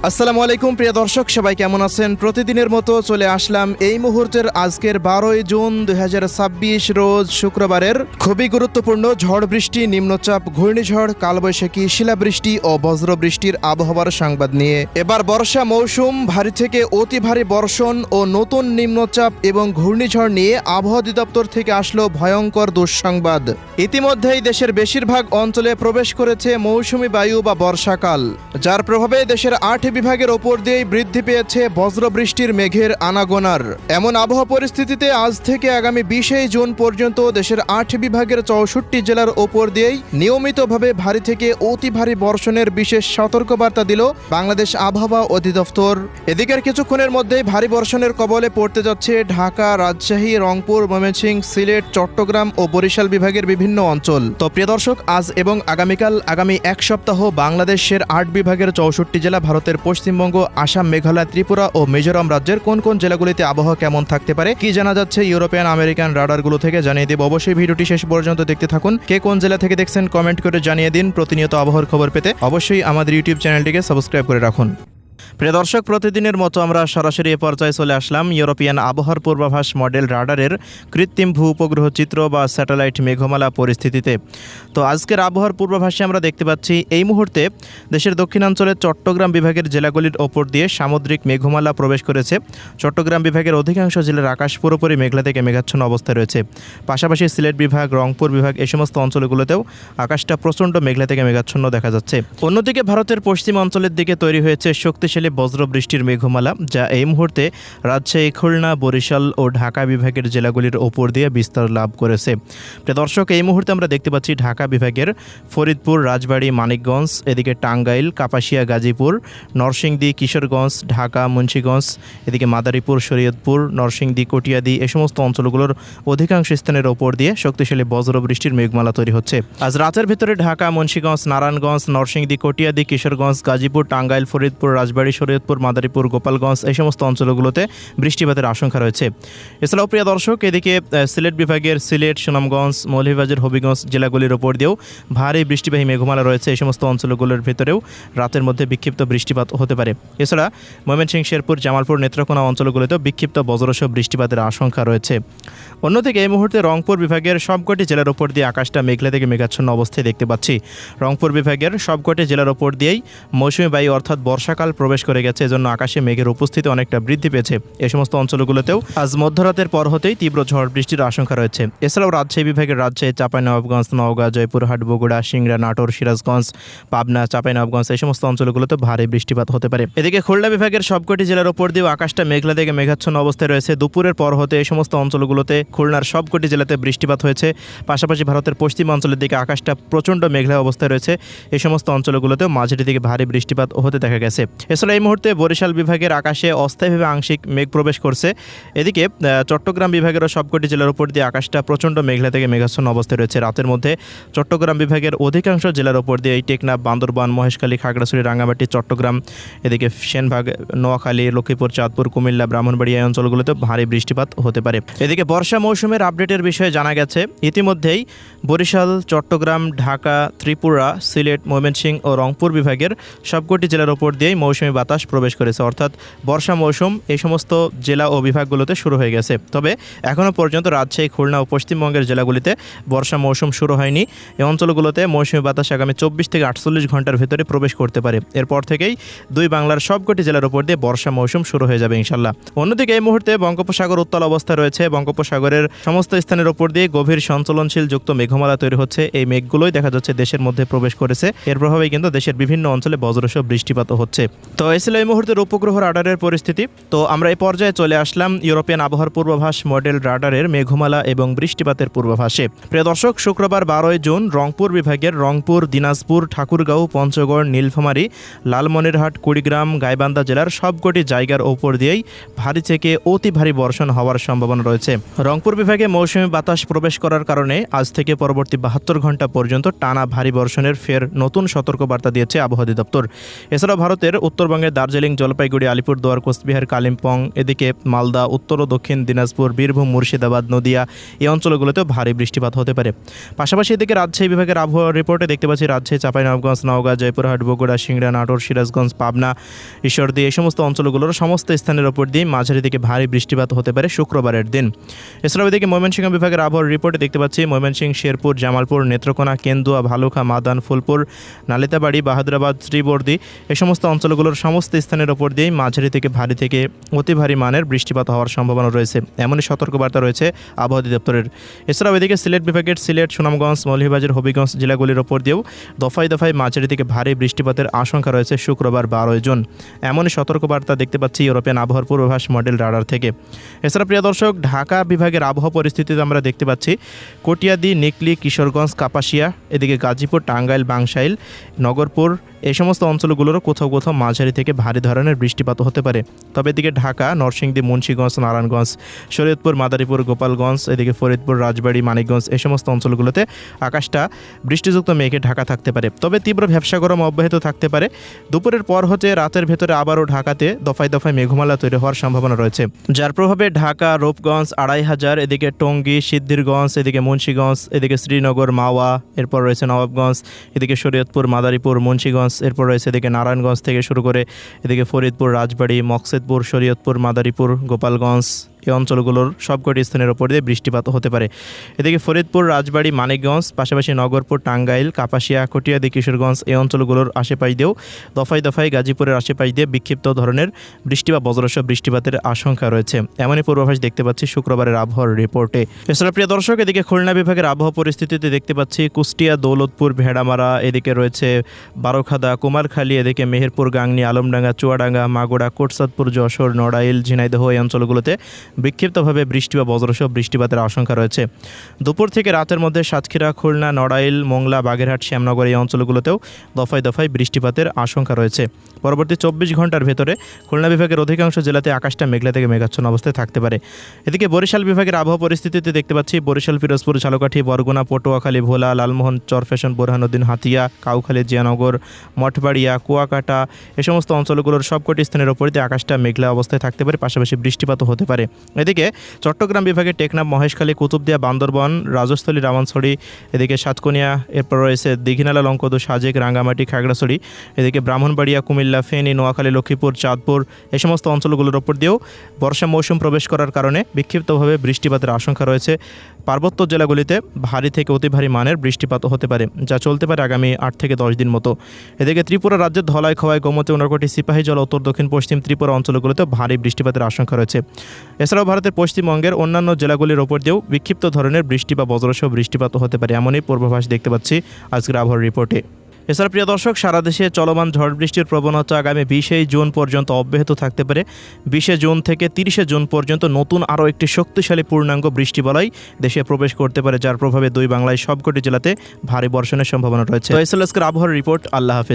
আসসালামু আলাইকুম প্রিয় দর্শক, সবাই কেমন আছেন? প্রতিদিনের মতো চলে আসলাম এই মুহূর্তের আজকের 12ই জুন 2026 রোজ শুক্রবারের খুবই গুরুত্বপূর্ণ ঝড় বৃষ্টি, নিম্নচাপ, ঘূর্ণিঝড়, কালবৈশাখী, শিলাবৃষ্টি ও বজ্রবৃষ্টির আবহাওয়ার সংবাদ নিয়ে। এবার বর্ষা মৌসুম, ভারী থেকে অতি ভারী বর্ষণ ও নতুন নিম্নচাপ এবং ঘূর্ণিঝড় নিয়ে আবহাওয়া অধিদপ্তর থেকে আসলো ভয়ঙ্কর দুঃসংবাদ। ইতিমধ্যেই দেশের বেশিরভাগ অঞ্চলে প্রবেশ করেছে মৌসুমী বায়ু বা বর্ষাকাল, যার প্রভাবে দেশের 8 বিভাগের ওপর দিয়েই বৃদ্ধি পেয়েছে বজ্রবৃষ্টির মেঘের আনাগোনার। এমন আবহাওয়া পরিস্থিতিতে আজ থেকে আগামী 20 জুন পর্যন্ত দেশের 8 বিভাগের 64 জেলার ওপর দিয়েই নিয়মিতভাবে ভারী থেকে অতি ভারী বর্ষণের বিশেষ সতর্কবার্তা দিল বাংলাদেশ আবহাওয়া অধিদপ্তর। এদিকের কিছুক্ষণের মধ্যেই ভারী বর্ষণের কবলে পড়তে যাচ্ছে ঢাকা, রাজশাহী, রংপুর, ময়মনসিংহ, সিলেট, চট্টগ্রাম ও বরিশাল বিভাগের বিভিন্ন অঞ্চল। তো প্রিয় দর্শক, আজ এবং আগামীকাল আগামী এক সপ্তাহ বাংলাদেশের 8 বিভাগের 64 জেলা, ভারতের পশ্চিমবঙ্গ, আসাম, মেঘালয়, ত্রিপুরা ও মিজোরাম রাজ্যের কোন কোন জেলাগুলিতে আবহাওয়া কেমন থাকতে পারে, কি জানা যাচ্ছে ইউরোপিয়ান আমেরিকান রাডারগুলো থেকে জানিয়ে দেব। অবশ্যই ভিডিওটি শেষ পর্যন্ত দেখতে থাকুন। কে কোন জেলা থেকে দেখছেন কমেন্ট করে জানিয়ে দিন। প্রতিনিয়ত আবহাওয়ার খবর পেতে অবশ্যই আমাদের ইউটিউব চ্যানেলটিকে সাবস্ক্রাইব করে রাখুন। প্রিয় দর্শক, প্রতিদিনের মতো আমরা সরাসরি এ পর্যায়ে চলে আসলাম ইউরোপিয়ান আবহাওয়ার পূর্বাভাস মডেল রাডারের কৃত্রিম ভূ উপগ্রহ চিত্র বা স্যাটেলাইট মেঘমালা পরিস্থিতিতে। তো আজকের আবহাওয়ার পূর্বাভাসে আমরা দেখতে পাচ্ছি এই মুহূর্তে দেশের দক্ষিণাঞ্চলের চট্টগ্রাম বিভাগের জেলাগুলির ওপর দিয়ে সামুদ্রিক মেঘমালা প্রবেশ করেছে। চট্টগ্রাম বিভাগের অধিকাংশ জেলার আকাশ পুরোপুরি মেঘলা থেকে মেঘাচ্ছন্ন অবস্থায় রয়েছে। পাশাপাশি সিলেট বিভাগ, রংপুর বিভাগ, এই সমস্ত অঞ্চলগুলোতেও আকাশটা প্রচণ্ড মেঘলা থেকে মেঘাচ্ছন্ন দেখা যাচ্ছে। অন্যদিকে ভারতের পশ্চিম অঞ্চলের দিকে তৈরি হয়েছে শক্তিশালী বজ্রবৃষ্টির মেঘমালা, যা এই মুহূর্তে রাজশাহী, খুলনা, বরিশাল ও ঢাকা বিভাগের জেলাগুলির ওপর দিয়ে বিস্তার লাভ করেছে। প্রিয় দর্শক, এই মুহূর্তে আমরা দেখতে পাচ্ছি ঢাকা বিভাগের ফরিদপুর, রাজবাড়ী, মানিকগঞ্জ, এদিকে টাঙ্গাইল, কাপাসিয়া, গাজীপুর, নরসিংদী, কিশোরগঞ্জ, ঢাকা, মুন্সিগঞ্জ, এদিকে মাদারীপুর, শরীয়তপুর, নরসিংদী, কটিয়াদি, এই সমস্ত অঞ্চলগুলোর অধিকাংশ স্থানের ওপর দিয়ে শক্তিশালী বজ্রবৃষ্টির মেঘমালা তৈরি হচ্ছে। আজ রাতের ভিতরে ঢাকা, মুন্সিগঞ্জ, নারায়ণগঞ্জ, নরসিংদী, কটিয়াদি, কিশোরগঞ্জ, গাজীপুর, টাঙ্গাইল, ফরিদপুর, রাজবাড়ী, শরীয়তপুর, মাদারীপুর, গোপালগঞ্জ, এই সমস্ত অঞ্চলগুলোতে বৃষ্টিপাতের আশঙ্কা রয়েছে। এছাড়াও প্রিয় দর্শক, এদিকে সিলেট বিভাগের সিলেট, সুনামগঞ্জ, মৌলভীবাজার, হবিগঞ্জ জেলাগুলির ওপর দিয়েও ভারী বৃষ্টিবাহী মেঘমালা রয়েছে। এই সমস্ত অঞ্চলগুলোর ভেতরেও রাতের মধ্যে বিক্ষিপ্ত বৃষ্টিপাত হতে পারে। এছাড়া ময়মনসিংহ, শেরপুর, জামালপুর, নেত্রকোনা অঞ্চলগুলোতেও বিক্ষিপ্ত বজ্রসহ বৃষ্টিপাতের আশঙ্কা রয়েছে। অন্যদিকে এই মুহূর্তে রংপুর বিভাগের সবকটি জেলার ওপর দিয়ে আকাশটা মেঘলা থেকে মেঘাচ্ছন্ন অবস্থায় দেখতে পাচ্ছি। রংপুর বিভাগের সবকটি জেলার ওপর দিয়েই মৌসুমী বায়ু অর্থাৎ বর্ষাকাল প্রবেশ করে গেছে, এজন্য আকাশে মেঘের উপস্থিতি অনেকটা বৃদ্ধি পেয়েছে। এই সমস্ত অঞ্চলগুলোতেও আজ মধ্যরাতের পর হতেই তীব্র ঝড় বৃষ্টির আশঙ্কা রয়েছে। এছাড়াও রাজশাহী বিভাগের রাজশাহী, চাঁপাইনবাবগঞ্জ, নওগাঁ, জয়পুরহাট, বগুড়া, সিংড়া, নাটোর, সিরাজগঞ্জ, পাবনা, চাঁপাইনবাবগঞ্জ, এই সমস্ত অঞ্চলগুলোতে ভারী বৃষ্টিপাত হতে পারে। এদিকে খুলনা বিভাগের সবকটি জেলার ওপর দিয়েও আকাশটা মেঘলা থেকে মেঘাচ্ছন্ন অবস্থায় রয়েছে। দুপুরের পর হতে এই সমস্ত অঞ্চলগুলোতে খুলনার সবকটি জেলাতে বৃষ্টিপাত হয়েছে। পাশাপাশি ভারতের পশ্চিম অঞ্চলের দিকে আকাশটা প্রচণ্ড মেঘলা অবস্থায় রয়েছে। এই সমস্ত অঞ্চলগুলোতেও মাঝারি থেকে ভারী বৃষ্টিপাত হতে দেখা গেছে। এছাড়া এই মুহূর্তে বরিশাল বিভাগের আকাশে অস্থায়ীভাবে আংশিক মেঘ প্রবেশ করছে। এদিকে চট্টগ্রাম বিভাগেরও সবকটি জেলার উপর দিয়ে আকাশটা প্রচণ্ড মেঘলা থেকে মেঘাচ্ছন্ন অবস্থায় রয়েছে। রাতের মধ্যে চট্টগ্রাম বিভাগের অধিকাংশ জেলার উপর দিয়ে এই টেকনাফ, বান্দরবান, মহেশখালী, খাগড়াছড়ি, রাঙ্গামাটি, চট্টগ্রাম, এদিকে সেনবাগ, নোয়াখালী, লক্ষ্মীপুর, চাঁদপুর, কুমিল্লা, ব্রাহ্মণবাড়িয়া এই অঞ্চলগুলোতে ভারী বৃষ্টিপাত হতে পারে। এদিকে বর্ষা মৌসুমের আপডেটের বিষয়ে জানা গেছে, ইতিমধ্যেই বরিশাল, চট্টগ্রাম, ঢাকা, ত্রিপুরা, সিলেট, ময়মনসিংহ ও রংপুর বিভাগের সবকটি জেলার ওপর দিয়েই মৌসুমী বাতাস প্রবেশ করেছে, অর্থাৎ বর্ষা মৌসুম এই সমস্ত জেলা ও বিভাগগুলোতে শুরু হয়ে গেছে। তবে এখনও পর্যন্ত রাজশাহী, খুলনা ও পশ্চিমবঙ্গের জেলাগুলিতে বর্ষা মৌসুম শুরু হয়নি। এই অঞ্চলগুলোতে মৌসুমী বাতাস আগামী 24 থেকে 48 ঘন্টার ভিতরে প্রবেশ করতে পারে। এরপর থেকেই দুই বাংলার সবকটি জেলার উপর দিয়ে বর্ষা মৌসুম শুরু হয়ে যাবে ইনশাল্লাহ। অন্যদিকে এই মুহূর্তে বঙ্গোপসাগর উত্তাল অবস্থায় রয়েছে। বঙ্গোপসাগরের সমস্ত স্থানের উপর দিয়ে গভীর সঞ্চলনশীল যুক্ত মেঘমালা তৈরি হচ্ছে। এই মেঘগুলোই দেখা যাচ্ছে দেশের মধ্যে প্রবেশ করেছে। এর প্রভাবেই কিন্তু দেশের বিভিন্ন অঞ্চলে বজ্রসহ বৃষ্টিপাত হচ্ছে। তো এই ছিল এই মুহূর্তের উপগ্রহ রাডারের পরিস্থিতি। তো আমরা এই পর্যায়ে চলে আসলাম ইউরোপিয়ান আবহাওয়ার পূর্বাভাস মডেল রাডারের মেঘমালা এবং বৃষ্টিপাতের পূর্বাভাসে। প্রিয় দর্শক, শুক্রবার 12 জুন রংপুর বিভাগের রংপুর, দিনাজপুর, ঠাকুরগাঁও, পঞ্চগড়, নীলফামারী, লালমনিরহাট, কুড়িগ্রাম, গাইবান্ধা জেলার সবকটি জায়গার ওপর দিয়েই ভারী থেকে অতি ভারী বর্ষণ হওয়ার সম্ভাবনা রয়েছে। রংপুর বিভাগে মৌসুমী বাতাস প্রবেশ করার কারণে আজ থেকে পরবর্তী 72 ঘন্টা পর্যন্ত টানা ভারী বর্ষণের ফের নতুন সতর্কবার্তা দিয়েছে আবহাওয়া অধিদপ্তর। এছাড়াও ভারতের উত্তরবঙ্গ উত্তরবঙ্গের দার্জিলিং, জলপাইগুড়ি, আলিপুরদুয়ার, কোচবিহার, কালিম্পং, এদিকে মালদা, উত্তর ও দক্ষিণ দিনাজপুর, বীরভূম, মুর্শিদাবাদ, নদিয়া এই অঞ্চলগুলোতেও ভারী বৃষ্টিপাত হতে পারে। পাশাপাশি এদিকে রাজশাহী বিভাগের আবহাওয়া রিপোর্টে দেখতে পাচ্ছি রাজশাহী, চাঁপাইনবাবগঞ্জ, নওগাঁ, জয়পুরহাট, বগুড়া, সিংড়া, নাটোর, সিরাজগঞ্জ, পাবনা, ঈশ্বরদী এই সমস্ত অঞ্চলগুলোর সমস্ত স্থানের ওপর দিয়ে মাঝারি থেকে ভারী বৃষ্টিপাত হতে পারে শুক্রবারের দিন। এছাড়াও এদিকে ময়মনসিংহ বিভাগের আবহাওয়ার রিপোর্টে দেখতে পাচ্ছি ময়মনসিংহ, শেরপুর, জামালপুর, নেত্রকোনা, কেন্দুয়া, ভালুকা, মাদান, ফুলপুর, নালিতাবাড়ি, বাহাদুরাবাদ, শ্রীবর্দী এই সমস্ত অঞ্চলগুলোর সমস্ত স্থানের ওপর দিয়েই মাঝারি থেকে ভারী থেকে অতি ভারী মানের বৃষ্টিপাত হওয়ার সম্ভাবনা রয়েছে, এমনই সতর্কবার্তা রয়েছে আবহাওয়া অধিদপ্তরের। এছাড়াও এদিকে সিলেট বিভাগের সিলেট, সুনামগঞ্জ, মৌলভীবাজার, হবিগঞ্জ জেলাগুলির ওপর দিয়েও দফায় দফায় মাঝারি থেকে ভারী বৃষ্টিপাতের আশঙ্কা রয়েছে শুক্রবার 12 জুন, এমনই সতর্কবার্তা দেখতে পাচ্ছি ইউরোপিয়ান আবহাওয়ার পূর্বাভাস মডেল রাডার থেকে। এছাড়া প্রিয় দর্শক, ঢাকা বিভাগের আবহাওয়া পরিস্থিতিতে আমরা দেখতে পাচ্ছি কটিয়াদি, নিকলি, কিশোরগঞ্জ, কাপাসিয়া, এদিকে গাজীপুর, টাঙ্গাইল, বাংশাইল, নগরপুর এই সমস্ত অঞ্চলগুলোরও কোথাও কোথাও মাঝারি থেকে ভারী ধরনের বৃষ্টিপাত হতে পারে। তবে এদিকে ঢাকা, নরসিংদী, মুন্সিগঞ্জ, নারায়ণগঞ্জ, শরীয়তপুর, মাদারীপুর, গোপালগঞ্জ, এদিকে ফরিদপুর, রাজবাড়ী, মানিকগঞ্জ এই সমস্ত অঞ্চলগুলোতে আকাশটা বৃষ্টিযুক্ত মেঘে ঢাকা থাকতে পারে। তবে তীব্র ভ্যাপসা গরম অব্যাহত থাকতে পারে। দুপুরের পর হতে রাতের ভেতরে আবারও ঢাকাতে দফায় দফায় মেঘমালা তৈরি হওয়ার সম্ভাবনা রয়েছে, যার প্রভাবে ঢাকা, রূপগঞ্জ, 2500, এদিকে টঙ্গী, সিদ্ধিরগঞ্জ, এদিকে মুন্সিগঞ্জ, এদিকে শ্রীনগর, মাওয়া, এরপর রয়েছে নবাবগঞ্জ, এদিকে শরীয়তপুর, মাদারীপুর, মুন্সিগঞ্জ, এরপর রয়েছে এদিকে নারায়ণগঞ্জ থেকে শুরু করে এদিকে ফরিদপুর, রাজবাড়ী, মকসেদপুর, শরীয়তপুর, মাদারীপুর, গোপালগঞ্জ এই অঞ্চলগুলোর সবকটি স্থানের ওপর দিয়ে বৃষ্টিপাত হতে পারে। এদিকে ফরিদপুর, রাজবাড়ী, মানিকগঞ্জ, পাশাপাশি নগরপুর, টাঙ্গাইল, কাপাসিয়া, কটিয়াদি, কিশোরগঞ্জ এই অঞ্চলগুলোর আশেপাশ দিয়েও দফায় দফায় গাজীপুরের আশেপাশ দিয়ে বিক্ষিপ্ত ধরনের বৃষ্টি বা বজ্রসহ বৃষ্টিপাতের আশঙ্কা রয়েছে, এমনই পূর্বাভাস দেখতে পাচ্ছি শুক্রবারের আবহাওয়ার রিপোর্টে। এছাড়া প্রিয় দর্শক, এদিকে খুলনা বিভাগের আবহাওয়া পরিস্থিতিতে দেখতে পাচ্ছি কুষ্টিয়া, দৌলতপুর, ভেড়ামারা, এদিকে রয়েছে বারোখাদা, কুমারখালী, এদিকে মেহেরপুর, গাংনী, আলমডাঙ্গা, চুয়াডাঙ্গা, মাগুরা, কোটসাদপুর, যশোর, নড়াইল, ঝিনাইদহ এই অঞ্চলগুলোতে বিক্ষিপ্তভাবে বৃষ্টি বা বজ্রসহ বৃষ্টিপাতের আশঙ্কা রয়েছে। দুপুর থেকে রাতের মধ্যে সাতক্ষীরা, খুলনা, নড়াইল, মোংলা, বাগেরহাট, শ্যামনগর এই অঞ্চলগুলোতেও দফায় দফায় বৃষ্টিপাতের আশঙ্কা রয়েছে। পরবর্তী 24 ঘন্টার ভেতরে খুলনা বিভাগের অধিকাংশ জেলাতে আকাশটা মেঘলা থেকে মেঘাচ্ছন্ন অবস্থায় থাকতে পারে। এদিকে বরিশাল বিভাগের আবহাওয়া পরিস্থিতিতে দেখতে পাচ্ছি বরিশাল, পিরোজপুর, ঝালকাঠি, বরগুনা, পটুয়াখালী, ভোলা, লালমোহন, চরফ্যাশন, বোরহানুদ্দিন, হাতিয়া, কাউখালী, জিয়ানগর, মঠবাড়িয়া, কুয়াকাটা এই সমস্ত অঞ্চলগুলোর সবকটি স্থানের ওপর দিয়ে আকাশটা মেঘলা অবস্থায় থাকতে পারে, পাশাপাশি বৃষ্টিপাতও হতে পারে। এদিকে চট্টগ্রাম বিভাগে টেকনাফ, মহেশখালী, কুতুবদিয়া, বান্দরবন, রাজস্থলী, রামনছড়ি, এদিকে সাতকনিয়া, এরপর রয়েছে দীঘিনালা, লঙ্কদু, সাজেক, রাঙ্গামাটি, খাগড়াছড়ি, এদিকে ব্রাহ্মণবাড়িয়া, কুমিল্লা, ফেনী, নোয়াখালী, লক্ষ্মীপুর, চাঁদপুর এই সমস্ত অঞ্চলগুলোর ওপর দিয়েও বর্ষা মৌসুম প্রবেশ করার কারণে বিক্ষিপ্তভাবে বৃষ্টিপাতের আশঙ্কা রয়েছে। পার্বত্য জেলাগুলিতে ভারী থেকে অতি ভারী মানের বৃষ্টিপাত হতে পারে, যা চলতে পারে আগামী 8 থেকে 10 দিন মতো। এদিকে ত্রিপুরা রাজ্যের ধলাই, খোয়াই, গোমতী, উনকোটি, সিপাহীজলা, উত্তর দক্ষিণ পশ্চিম ত্রিপুরা অঞ্চলগুলিতে ভারী বৃষ্টিপাতের আশঙ্কা রয়েছে। এছাড়াও ভারতের পশ্চিমবঙ্গের অন্যান্য জেলাগুলির ওপর দিয়েও বিক্ষিপ্ত ধরনের বৃষ্টি বা বজ্রসহ বৃষ্টিপাত হতে পারে, এমনই পূর্বাভাস দেখতে পাচ্ছি আজকের আবহাওয়ার রিপোর্টে। এছাড়া প্রিয় দর্শক, সারা দেশে চলমান ঝড় বৃষ্টির প্রবণতা আগামী 20 জুন পর্যন্ত অব্যাহত থাকতে পারে। 20 জুন থেকে 30 জুন পর্যন্ত নতুন আরও একটি শক্তিশালী পূর্ণাঙ্গ বৃষ্টিবলয় দেশে প্রবেশ করতে পারে, যার প্রভাবে দুই বাংলায় সবকটি জেলাতে ভারী বর্ষণের সম্ভাবনা রয়েছে। তো এই ছিল আজকের আবহাওয়ার রিপোর্ট। আল্লাহ হাফেজ।